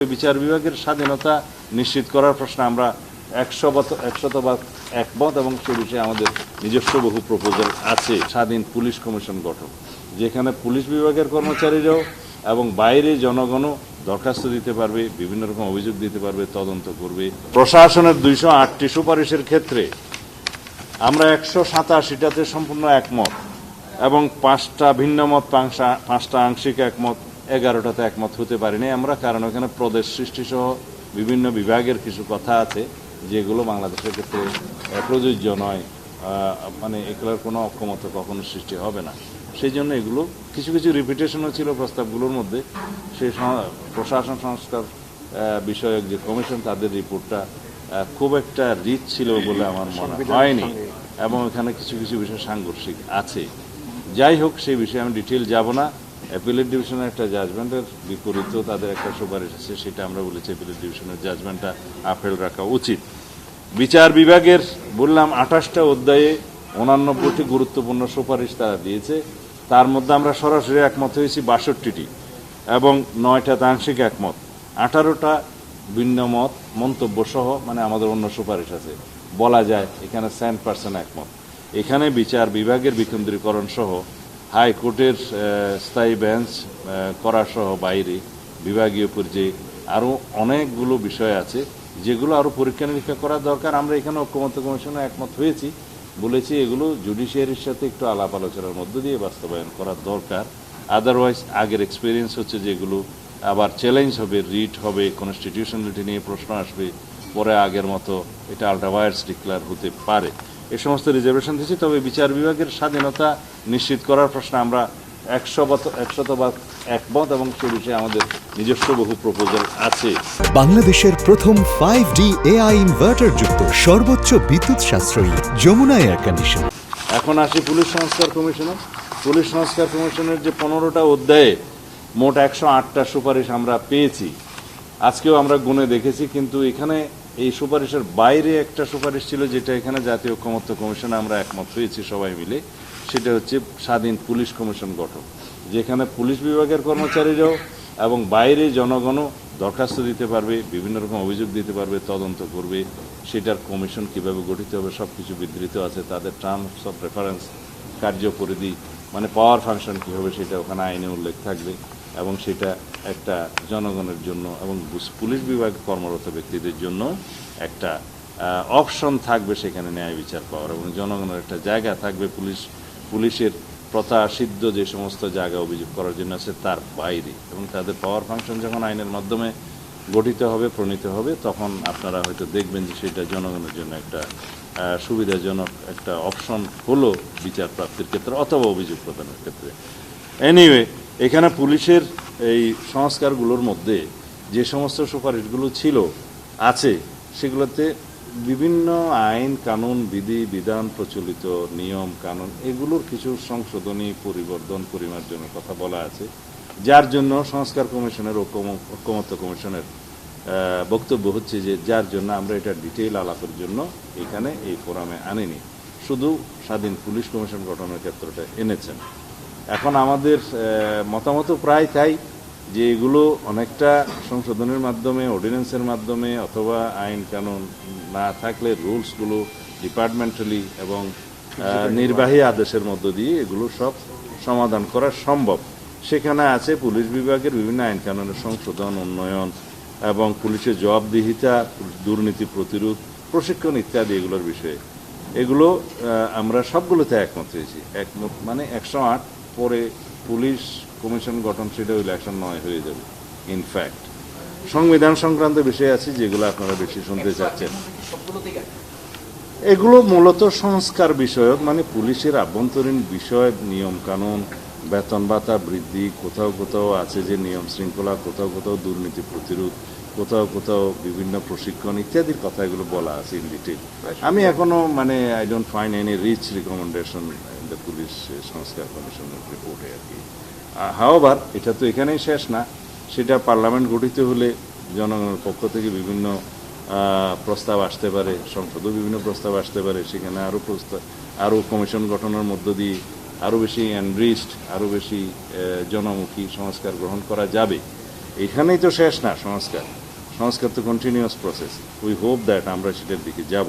বিচার বিভাগের স্বাধীনতা নিশ্চিত করার প্রশ্নে আমরা 100% একমত এবং সে বিষয়ে আমাদের নিজস্ব বহু প্রপোজাল আছে। স্বাধীন পুলিশ কমিশন গঠন, যেখানে পুলিশ বিভাগের কর্মচারীরাও এবং বাইরে জনগণও দরখাস্ত দিতে পারবে, বিভিন্ন রকম অভিযোগ দিতে পারবে, তদন্ত করবে। প্রশাসনের 208টি সুপারিশের ক্ষেত্রে আমরা 187টাতে সম্পূর্ণ একমত এবং 5টা ভিন্ন মত, 5টা আংশিক একমত, 11টাতে একমত হতে পারিনি আমরা, কারণ ওখানে প্রদেশ সৃষ্টি সহ বিভিন্ন বিভাগের কিছু কথা আছে যেগুলো বাংলাদেশের ক্ষেত্রে প্রযোজ্য নয়, মানে এগুলোর কোনো অক্ষমতা কখনো সৃষ্টি হবে না। সেই জন্য এগুলো কিছু কিছু রিপিটেশনও ছিল প্রস্তাবগুলোর মধ্যে। সেই প্রশাসন সংস্কার বিষয়ক যে কমিশন, তাদের রিপোর্টটা খুব একটা রিচ ছিল বলে আমার মনে হয়নি এবং এখানে কিছু কিছু বিষয় সাংঘর্ষিক আছে। যাই হোক, সেই বিষয়ে আমি ডিটেল যাব না। অ্যাপিলেট ডিভিশনের একটা জাজমেন্টের বিপরীতেও তাদের একটা সুপারিশ আছে, সেটা আমরা বলেছি অ্যাপিলেট ডিভিশনের জাজমেন্টটা আপেল রাখা উচিত। বিচার বিভাগের বললাম 28টা অধ্যায়ে 89টি গুরুত্বপূর্ণ সুপারিশ তারা দিয়েছে। তার মধ্যে আমরা সরাসরি একমত হয়েছি 62টি এবং 9টাতে আংশিক একমত, 18টা ভিন্ন মত মন্তব্য সহ, মানে আমাদের অন্য সুপারিশ আছে। বলা যায় এখানে 100% একমত। এখানে বিচার বিভাগের বিকেন্দ্রীকরণ সহ হাইকোর্টের স্থায়ী বেঞ্চ করা সহ বাইরে বিভাগীয় পর্যায়ে আরও অনেকগুলো বিষয় আছে যেগুলো আরও পরীক্ষা নিরীক্ষা করা দরকার। আমরা এখানে ঐক্যমত্য কমিশনে একমত হয়েছি, বলেছি এগুলো জুডিশিয়ারির সাথে একটু আলাপ আলোচনার মধ্য দিয়ে বাস্তবায়ন করা দরকার। আদারওয়াইজ আগের এক্সপিরিয়েন্স হচ্ছে যেগুলো আবার চ্যালেঞ্জ হবে, রিট হবে, কনস্টিটিউশনালিটি নিয়ে প্রশ্ন আসবে, পরে আগের মতো এটা আল্ট্রাভায়ার্স ডিক্লেয়ার হতে পারে। এ সমস্ত রিজার্ভেশন দিয়েছি। তবে বিচার বিভাগের স্বাধীনতা নিশ্চিত করার প্রশ্নে আমরা 100% একমত এবং সে বিষয়ে আমাদের নিজস্ব বহু প্রপোজাল আছে। বাংলাদেশের প্রথম 5D AI ইনভার্টার যুক্ত সর্বোচ্চ বিদ্যুৎ সাশ্রয়ী যমুনা এয়ার কন্ডিশন। এখন আসি পুলিশ সংস্কার কমিশনে। পুলিশ সংস্কার কমিশনের যে 15টা অধ্যায়ে মোট 108টা সুপারিশ আমরা পেয়েছি। আজকেও আমরা গুণে দেখেছি, কিন্তু এখানে এই সুপারিশের বাইরে একটা সুপারিশ ছিল যেটা এখানে জাতীয় ঐক্যমত্য কমিশনে আমরা একমত হয়েছি সবাই মিলে। সেটা হচ্ছে স্বাধীন পুলিশ কমিশন গঠন, যেখানে পুলিশ বিভাগের কর্মচারীরাও এবং বাইরে জনগণও দরখাস্ত দিতে পারবে, বিভিন্ন রকম অভিযোগ দিতে পারবে, তদন্ত করবে। সেটার কমিশন কিভাবে গঠিত হবে সব কিছু বিধৃত আছে। তাদের টার্মস অফ রেফারেন্স, কার্যপরিধি, মানে পাওয়ার ফাংশন কী হবে সেটা ওখানে আইনে উল্লেখ থাকবে এবং সেটা একটা জনগণের জন্য এবং পুলিশ বিভাগে কর্মরত ব্যক্তিদের জন্য একটা অপশন থাকবে সেখানে ন্যায় বিচার পাওয়ার, এবং জনগণের একটা জায়গা থাকবে পুলিশের প্রথাসিদ্ধ যে সমস্ত জায়গা অভিযোগ করার জন্য আছে তার বাইরে। এবং তাদের পাওয়ার ফাংশন যখন আইনের মাধ্যমে গঠিত হবে, প্রণীত হবে, তখন আপনারা হয়তো দেখবেন যে সেটা জনগণের জন্য একটা সুবিধাজনক একটা অপশন হলো বিচার প্রাপ্তির ক্ষেত্রে অথবা অভিযোগ প্রদানের ক্ষেত্রে। এনিওয়ে, এখানে পুলিশের এই সংস্কারগুলোর মধ্যে যে সমস্ত সুপারিশগুলো ছিল আছে, সেগুলোতে বিভিন্ন আইন কানুন, বিধি বিধান, প্রচলিত নিয়ম কানুন, এগুলোর কিছু সংশোধনী, পরিবর্তন, পরিমার্জনের কথা বলা আছে, যার জন্য সংস্কার কমিশনের ঐক্যমত্য কমিশনের বক্তব্য হচ্ছে যে যার জন্য আমরা এটা ডিটেইল আলাপের জন্য এখানে এই ফোরামে আনিনি, শুধু স্বাধীন পুলিশ কমিশন গঠনের ক্ষেত্রটা এনেছেন। এখন আমাদের মতামত প্রায় তাই যে এগুলো অনেকটা সংশোধনের মাধ্যমে, অর্ডিন্যান্সের মাধ্যমে অথবা আইন কানুন না থাকলে রুলসগুলো ডিপার্টমেন্টালি এবং নির্বাহী আদেশের মধ্য দিয়ে এগুলো সব সমাধান করা সম্ভব। সেখানে আছে পুলিশ বিভাগের বিভিন্ন আইন কানুনের সংশোধন, উন্নয়ন এবং পুলিশের জবাবদিহিতা, দুর্নীতি প্রতিরোধ, প্রশিক্ষণ ইত্যাদি এগুলোর বিষয়ে। এগুলো আমরা সবগুলোতে একমত হয়েছি। একমত মানে 108 পরে পুলিশ কমিশন গঠন সেটা হইলে 109 হয়ে যাবে। ইনফ্যাক্ট সংবিধান সংক্রান্ত বিষয় আছে যেগুলো আপনারা বেশি শুনতে চাচ্ছেন। এগুলো মূলত সংস্কার বিষয়ক, মানে পুলিশের আভ্যন্তরীণ বিষয়, নিয়ম কানুন, বেতন ভাতা বৃদ্ধি, কোথাও কোথাও আছে যে নিয়ম শৃঙ্খলা, কোথাও কোথাও দুর্নীতি প্রতিরোধ, কোথাও কোথাও বিভিন্ন প্রশিক্ষণ ইত্যাদির কথা এগুলো বলা আছে ইন ডিটেল। আমি এখনো মানে I don't find any rich recommendation in the police সংস্কার কমিশনের রিপোর্টে আর কি। হাওয়ার এটা তো এখানেই শেষ না, সেটা পার্লামেন্ট গঠিত হলে জনগণের পক্ষ থেকে বিভিন্ন প্রস্তাব আসতে পারে, সংসদও বিভিন্ন প্রস্তাব আসতে পারে, সেখানে আরও কমিশন গঠনের মধ্য দিয়ে আরও বেশি এনরিচড, আরও বেশি জনমুখী সংস্কার গ্রহণ করা যাবে। এখানেই তো শেষ না সংস্কার, সংস্কার তো continuous process. We hope that আমরা সেটার দিকে যাব।